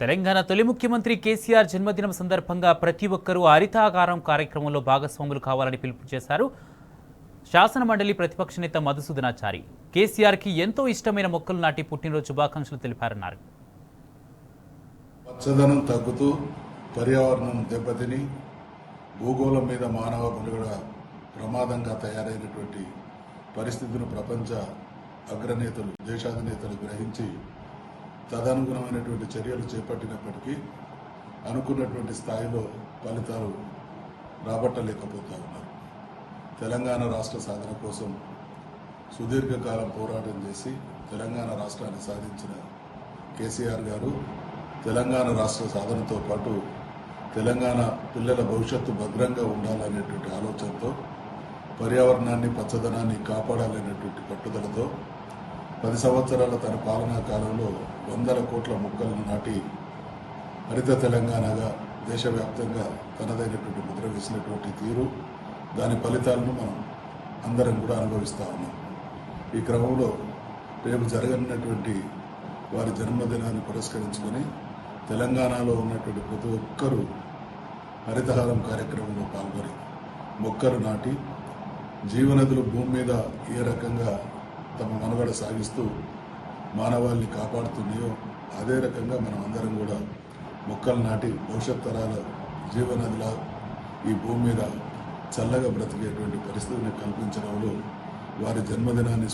తెలంగాణ తొలి ముఖ్యమంత్రి కేసీఆర్ జన్మదినం సందర్భంగా ప్రతి ఒక్కరూ హరితాకారం కార్యక్రమంలో భాగస్వాములు కావాలని పిలుపు చేశారు శాసన మండలి ప్రతిపక్ష నేత మధుసూదనాచారి. కేసీఆర్కి ఎంతో ఇష్టమైన మొక్కలు నాటి పుట్టినరోజు శుభాకాంక్షలు తెలిపారన్నారు. పచ్చదనం తగ్గుతూ పర్యావరణం దెబ్బతిని భూగోళం మీద మానవ మనుగడ ప్రమాదంగా తయారైనటువంటి పరిస్థితిని ప్రపంచ అగ్రనేతలు దేశాధినేతలు గ్రహించి తదనుగుణమైనటువంటి చర్యలు చేపట్టినప్పటికీ అనుకున్నటువంటి స్థాయిలో ఫలితాలు రాబట్టలేకపోతా ఉన్నారు. తెలంగాణ రాష్ట్ర సాధన కోసం సుదీర్ఘకాలం పోరాటం చేసి తెలంగాణ రాష్ట్రాన్ని సాధించిన కేసీఆర్ గారు తెలంగాణ రాష్ట్ర సాధనతో పాటు తెలంగాణ పిల్లల భవిష్యత్తు భద్రంగా ఉండాలనేటువంటి ఆలోచనతో పర్యావరణాన్ని పచ్చదనాన్ని కాపాడాలనేటువంటి పట్టుదలతో 10 సంవత్సరాల తన పాలనా కాలంలో 100 కోట్ల మొక్కలను నాటి హరిత తెలంగాణగా దేశవ్యాప్తంగా తనదైనటువంటి ముద్ర వేసినటువంటి తీరు, దాని ఫలితాలను మనం అందరం కూడా అనుభవిస్తూ ఉన్నాం. ఈ క్రమంలో రేపు జరగనున్నటువంటి వారి జన్మదినాన్ని పురస్కరించుకొని తెలంగాణలో ఉన్నటువంటి ప్రతి ఒక్కరూ హరితహారం కార్యక్రమంలో పాల్గొని మొక్కలు నాటి జీవనదులు భూమి మీద ఏ రకంగా తమ మనుగడ సాగిస్తూ మానవాళిని కాపాడుతున్నాయో అదే రకంగా మనం అందరం కూడా మొక్కలు నాటి భవిష్యత్ తరాల జీవనదిలా ఈ భూమి మీద చల్లగా బ్రతికేటువంటి పరిస్థితిని కల్పించడంలో వారి జన్మదినాన్ని